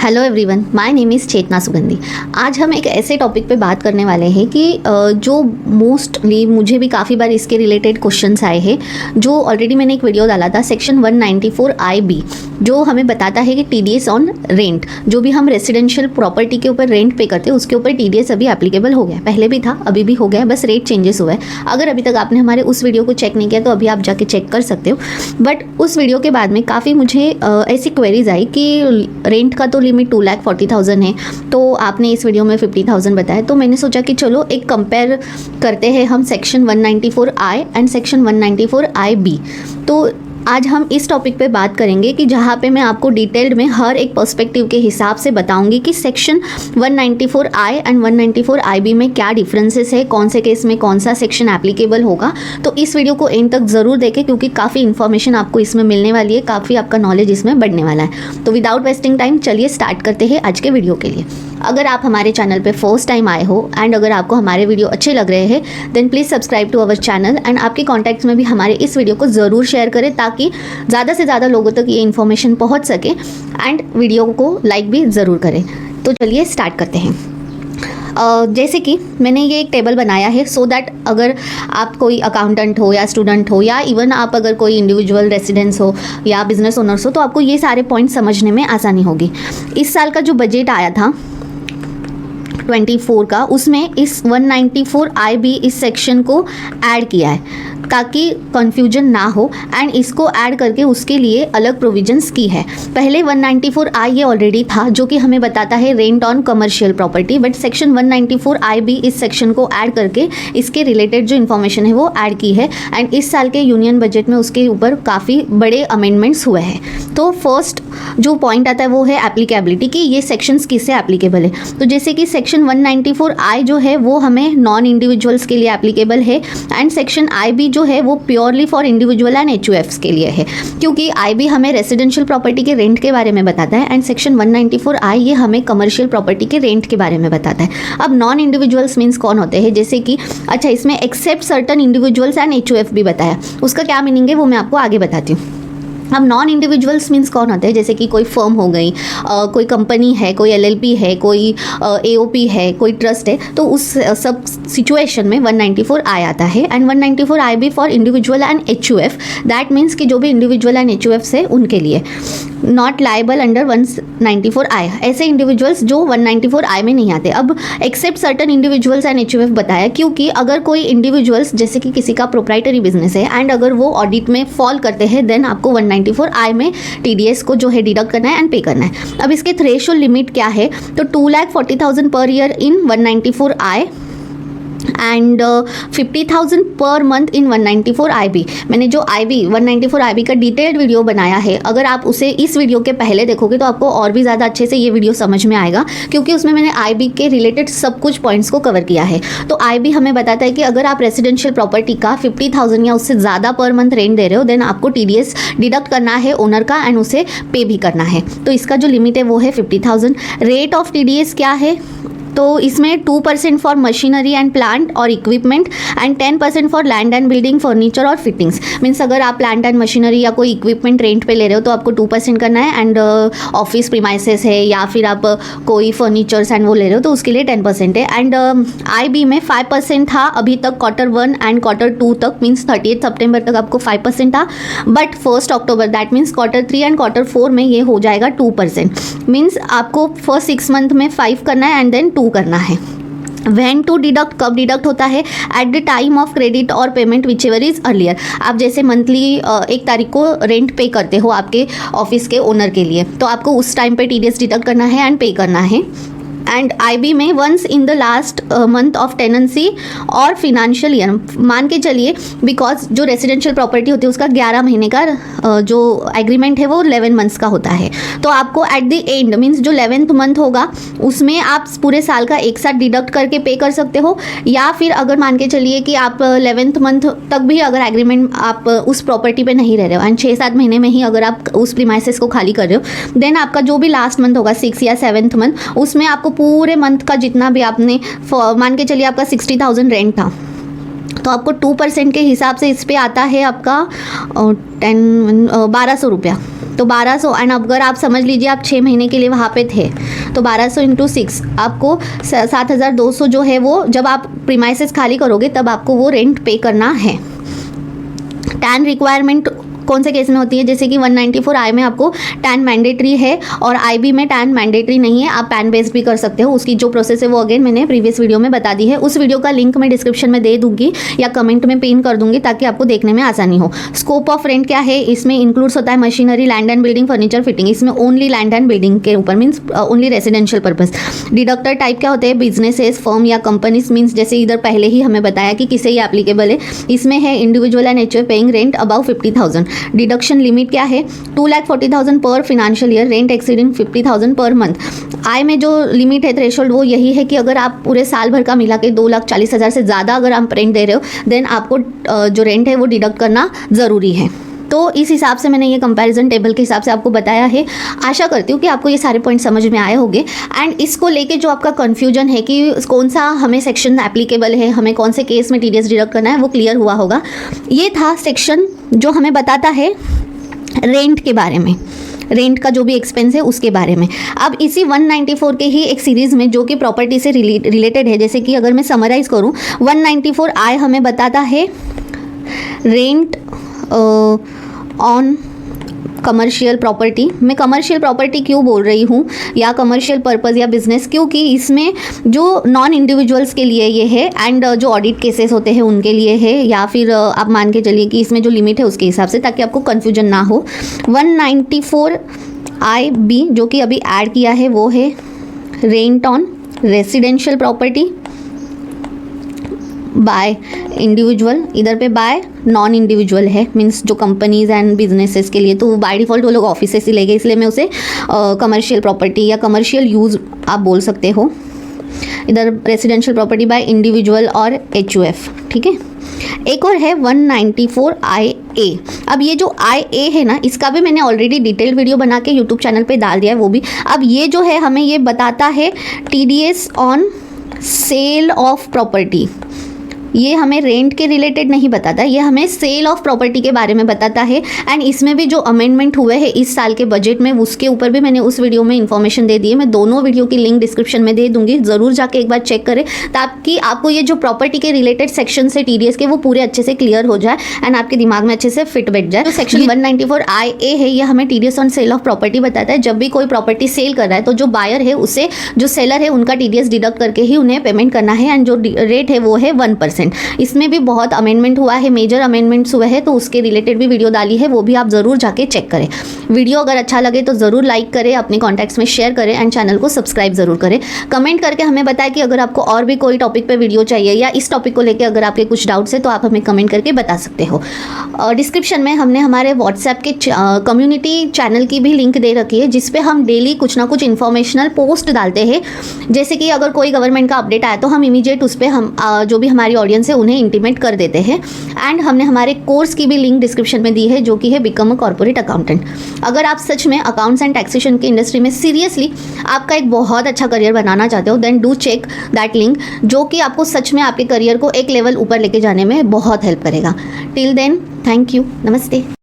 Hello everyone, my name is Chetna Sugandhi. आज हम एक ऐसे टॉपिक पे बात करने वाले हैं कि जो मोस्टली मुझे भी काफ़ी बार इसके रिलेटेड क्वेश्चंस आए हैं। जो ऑलरेडी मैंने एक वीडियो डाला था सेक्शन 194 जो हमें बताता है कि टीडीएस ऑन रेंट, जो भी हम रेजिडेंशियल प्रॉपर्टी के ऊपर रेंट पे करते हैं उसके ऊपर टीडीएस अभी एप्लीकेबल हो गया। पहले भी था, अभी भी हो गया, बस रेट चेंजेस हुआ है। अगर अभी तक आपने हमारे उस वीडियो को चेक नहीं किया तो अभी आप जाके चेक कर सकते हो। बट उस वीडियो के बाद में काफ़ी मुझे ऐसी क्वेरीज आई कि रेंट का तो लिमिट 2,40,000 है, तो आपने इस वीडियो में 50,000 बताया। तो मैंने सोचा कि चलो एक कंपेयर करते हैं हम section 194I and section 194IB। तो आज हम इस टॉपिक पे बात करेंगे कि जहाँ पे मैं आपको डिटेल्ड में हर एक पर्सपेक्टिव के हिसाब से बताऊंगी कि सेक्शन 194I एंड 194IB में क्या डिफरेंसेस है, कौन से केस में कौन सा सेक्शन एप्लीकेबल होगा। तो इस वीडियो को एंड तक ज़रूर देखें क्योंकि काफ़ी इन्फॉर्मेशन आपको इसमें मिलने वाली है, काफ़ी आपका नॉलेज इसमें बढ़ने वाला है। तो विदाउट वेस्टिंग टाइम चलिए स्टार्ट करते हैं आज के वीडियो के लिए। अगर आप हमारे चैनल पे फर्स्ट टाइम आए हो एंड अगर आपको हमारे वीडियो अच्छे लग रहे हैं then please subscribe to our channel and आपके कॉन्टैक्ट्स में भी हमारे इस वीडियो को ज़रूर शेयर करें ताकि ज़्यादा से ज़्यादा लोगों तक ये इन्फॉर्मेशन पहुंच सके एंड वीडियो को लाइक भी ज़रूर करें। तो चलिए स्टार्ट करते हैं। जैसे कि मैंने ये एक टेबल बनाया है सो दैट अगर आप कोई अकाउंटेंट हो या स्टूडेंट हो या इवन आप अगर कोई इंडिविजुअल रेसिडेंट्स हो या बिजनेस ओनर्स हो तो आपको ये सारे पॉइंट समझने में आसानी होगी। इस साल का जो बजट आया था 24 का, उसमें इस 194IB इस सेक्शन को ऐड किया है ताकि कन्फ्यूजन ना हो एंड इसको ऐड करके उसके लिए अलग प्रोविजंस की है। पहले 194I ये ऑलरेडी था जो कि हमें बताता है rent on commercial property, but section 194IB इस सेक्शन को ऐड करके इसके रिलेटेड जो इन्फॉर्मेशन है वो ऐड की है एंड इस साल के यूनियन बजट में उसके ऊपर काफ़ी बड़े अमेंडमेंट्स हुए हैं। तो फर्स्ट जो पॉइंट आता है वो है एप्लीकेबिलिटी कि ये सेक्शंस किससे एप्लीकेबल है। तो जैसे कि सेक्शन 194I जो है वो हमें नॉन इंडिविजुअल्स के लिए एप्लीकेबल है एंड सेक्शन IB जो है वो purely for individual and HUFs के लिए है क्योंकि IB हमें रेजिडेंशियल प्रॉपर्टी के रेंट के बारे में बताता है एंड सेक्शन 194I ये हमें कमर्शियल प्रॉपर्टी के रेंट के बारे में बताता है। अब नॉन इंडिविजुअल्स मीन्स कौन होते हैं, जैसे कि अच्छा इसमें except certain individuals and HUF भी बताया, उसका क्या मीनिंग है वो मैं आपको आगे बताती हूँ। अब नॉन इंडिविजुअल्स मीन्स कौन होते हैं, जैसे कि कोई फर्म हो गई, कोई कंपनी है, कोई LLP है, कोई AOP है, कोई ट्रस्ट है, तो उस सब सिचुएशन में 194I आता है and 194IB for individual and HUF। That means कि जो भी इंडिविजुअल एंड HUFs है उनके लिए नॉट लाइबल अंडर 194I, ऐसे इंडिविजुअल्स जो 194I में नहीं आते। अब except certain individuals and HUF बताया क्योंकि अगर कोई इंडिविजुअल्स जैसे कि किसी का प्रोप्राइटरी बिजनेस है एंड अगर वो ऑडिट में फॉल करते हैं देन आपको 194I में TDS को जो है डिडक्ट करना है एंड पे करना है। अब इसके थ्रेशोल्ड लिमिट क्या है, तो 2,40,000 per year in 194I and 50,000 per month in 194IB। मैंने जो 194IB का डिटेल्ड वीडियो बनाया है, अगर आप उसे इस वीडियो के पहले देखोगे तो आपको और भी ज़्यादा अच्छे से ये वीडियो समझ में आएगा क्योंकि उसमें मैंने IB के रिलेटेड सब कुछ पॉइंट्स को कवर किया है। तो IB हमें बताता है कि अगर आप रेजिडेंशियल प्रॉपर्टी का 50,000 या उससे ज़्यादा पर मंथ रेंट दे रहे हो देन आपको TDS डिडक्ट करना है ओनर का एंड उसे पे भी करना है। तो इसका जो लिमिट है वो है 50,000। रेट ऑफ TDS क्या है, तो इसमें 2% फॉर मशीनरी एंड प्लांट और equipment and 10% for land and building furniture और फिटिंग्स। मीन्स अगर आप प्लांट एंड मशीनरी या कोई इक्विपमेंट रेंट पे ले रहे हो तो आपको 2% करना है एंड ऑफिस प्रीमाइसेस है या फिर आप कोई फर्नीचर्स एंड वो ले रहे हो तो उसके लिए 10% है। एंड IB में 5% था अभी तक Q1 एंड Q2 तक, मीन्स 30 सितंबर तक आपको 5% था, but 1 October that means Q3 and Q4 में ये हो जाएगा 2%। मीन्स आपको फर्स्ट 6 मंथ में 5 करना है एंड देन 2 करना है। व्हेन टू डिडक्ट, कब डिडक्ट होता है, at the time of credit और payment whichever is earlier. आप जैसे मंथली 1 तारीख को रेंट पे करते हो आपके ऑफिस के ओनर के लिए तो आपको उस टाइम पे TDS डिडक्ट करना है एंड पे करना है। एंड IB में once in the last month of tenancy और फिनेंशियल ईयर, मान के चलिए बिकॉज जो रेजिडेंशियल प्रॉपर्टी होती है उसका 11 महीने का जो एग्रीमेंट है वो 11 मंथ्स का होता है। तो आपको एट द एंड मीन्स जो 11th मंथ होगा उसमें आप पूरे साल का एक साथ डिडक्ट करके पे कर सकते हो, या फिर अगर मान के चलिए कि आप 11th मंथ तक भी अगर एग्रीमेंट आप उस प्रॉपर्टी पे नहीं रह रहे हो एंड 6-7 महीने में ही अगर आप उस प्रीमाइसेस को खाली कर रहे हो देन आपका जो भी लास्ट मंथ होगा 6 या 7th मंथ उसमें आपको पूरे मंथ का जितना भी आपने मान के चलिए आपका 60,000 रेंट था तो आपको 2% के हिसाब से इस पे आता है आपका 1200 रुपया। तो 1200, एंड अगर आप समझ लीजिए आप 6 महीने के लिए वहाँ पे थे, तो 1200 इंटू 6 आपको 7200 जो है वो जब आप प्रीमाइसेस खाली करोगे तब आपको वो रेंट पे करना है। टैन रिक्वायरमेंट कौन से केस में होती है, जैसे कि 194 आई में आपको टैन मैंडेटरी है और IB में टैन मैंडेटरी नहीं है, आप पैन बेस्ड भी कर सकते हो। उसकी जो प्रोसेस है वो अगेन मैंने प्रीवियस वीडियो में बता दी है, उस वीडियो का लिंक मैं डिस्क्रिप्शन में दे दूंगी या कमेंट में पिन कर दूंगी ताकि आपको देखने में आसानी हो। स्कोप ऑफ रेंट क्या है, इसमें इंक्लूड्स होता है machinery, land and building, furniture, fitting, इसमें ओनली लैंड एंड बिल्डिंग के ऊपर means only residential purpose. Deductor type क्या होते हैं, बिजनेसेस, फर्म या कंपनीज, मीन्स जैसे इधर पहले ही हमें बताया कि किसे ये एप्लीकेबल है। इसमें है individual and HUF paying rent above 50,000। Deduction limit क्या है, 2,40,000 पर financial year, rent exceeding 50,000 per month. आय में जो लिमिट है, थ्रेशोल्ड, वो यही है कि अगर आप पूरे साल भर का मिला के 2,40,000 से ज़्यादा अगर आप रेंट दे रहे हो देन आपको जो रेंट है वो डिडक्ट करना ज़रूरी है। तो इस हिसाब से मैंने ये कंपैरिजन टेबल के हिसाब से आपको बताया है। आशा करती हूँ कि आपको ये सारे पॉइंट समझ में आए होंगे। एंड इसको लेके जो आपका कन्फ्यूजन है कि कौन सा हमें सेक्शन एप्लीकेबल है, हमें कौन से केस में TDS डिडक्ट करना है, वो क्लियर हुआ होगा। ये था सेक्शन जो हमें बताता है रेंट के बारे में, रेंट का जो भी एक्सपेंस है उसके बारे में। अब इसी 194 के ही एक सीरीज़ में जो कि प्रॉपर्टी से रिलेटेड है, जैसे कि अगर मैं समराइज़ करूँ, 194 आई हमें बताता है रेंट ऑन कमर्शियल प्रॉपर्टी। मैं कमर्शियल प्रॉपर्टी क्यों बोल रही हूँ या कमर्शियल पर्पज़ या बिजनेस, क्योंकि इसमें जो नॉन इंडिविजुअल्स के लिए ये है एंड जो ऑडिट केसेस होते हैं उनके लिए है, या फिर आप मान के चलिए कि इसमें जो लिमिट है उसके हिसाब से, ताकि आपको कन्फ्यूजन ना हो। 194 IB जो कि अभी ऐड किया है वो है rent on residential property by individual, इधर पे बाय नॉन इंडिविजुअल है, मीन्स जो कंपनीज एंड बिजनेसेस के लिए, तो बाय डिफ़ॉल्ट वो लोग ऑफिसेस ही लेंगे, इसलिए मैं उसे कमर्शियल प्रॉपर्टी या कमर्शियल यूज़ आप बोल सकते हो। इधर रेसिडेंशियल प्रॉपर्टी बाय इंडिविजुअल और HUF, ठीक है। एक और है 194 IA। अब ये जो IA है ना, इसका भी मैंने ऑलरेडी डिटेल वीडियो बना के यूट्यूब चैनल पे डाल दिया है वो भी। अब ये जो है हमें ये बताता है TDS on sale of property. ये हमें रेंट के रिलेटेड नहीं बताता, ये हमें सेल ऑफ प्रॉपर्टी के बारे में बताता है। एंड इसमें भी जो अमेंडमेंट हुए हैं इस साल के बजट में, उसके ऊपर भी मैंने उस वीडियो में इन्फॉर्मेशन दे दी है। मैं दोनों वीडियो की लिंक डिस्क्रिप्शन में दे दूंगी, ज़रूर जाके एक बार चेक करें ताकि आपको ये जो प्रॉपर्टी के रिलेटेड सेक्शन से TDS के वो पूरे अच्छे से क्लियर हो जाए एंड आपके दिमाग में अच्छे से फिट बैठ जाए। तो सेक्शन 194 IA है, ये हमें TDS on sale of property बताता है। जब भी कोई प्रॉपर्टी सेल कर रहा है तो जो बायर है उसे जो सेलर है उनका TDS डिडक्ट करके ही उन्हें पेमेंट करना है, एंड जो रेट है वो है 1%। इसमें भी बहुत अमेंडमेंट हुआ है, मेजर अमेंडमेंट्स हुए हैं, तो उसके रिलेटेड भी वीडियो डाली है, वो भी आप ज़रूर जाके चेक करें। वीडियो अगर अच्छा लगे तो ज़रूर लाइक करें, अपने कॉन्टैक्ट्स में शेयर करें एंड चैनल को सब्सक्राइब ज़रूर करें। कमेंट करके हमें बताएं कि अगर आपको और भी कोई टॉपिक पे वीडियो चाहिए या इस टॉपिक को लेकर अगर आपके कुछ डाउट्स है तो आप हमें कमेंट करके बता सकते हो। डिस्क्रिप्शन में हमने हमारे व्हाट्सएप के कम्युनिटी चैनल की भी लिंक दे रखी है, जिसपे हम डेली कुछ ना कुछ इन्फॉर्मेशनल पोस्ट डालते हैं। जैसे कि अगर कोई गवर्नमेंट का अपडेट आया तो हम इमीडिएट उस पर हम जो भी हमारी ऑडियंस है उन्हें इंटीमेट कर देते हैं। एंड हमने हमारे कोर्स की भी लिंक डिस्क्रिप्शन में दी है जो कि है बिकम अ कॉर्पोरेट अकाउंटेंट। अगर आप सच में अकाउंट्स एंड टैक्सेशन की इंडस्ट्री में सीरियसली आपका एक बहुत अच्छा करियर बनाना चाहते हो, then do check that link, जो कि आपको सच में आपके करियर को एक लेवल ऊपर लेके जाने में बहुत हेल्प करेगा। टिल देन, थैंक यू, नमस्ते।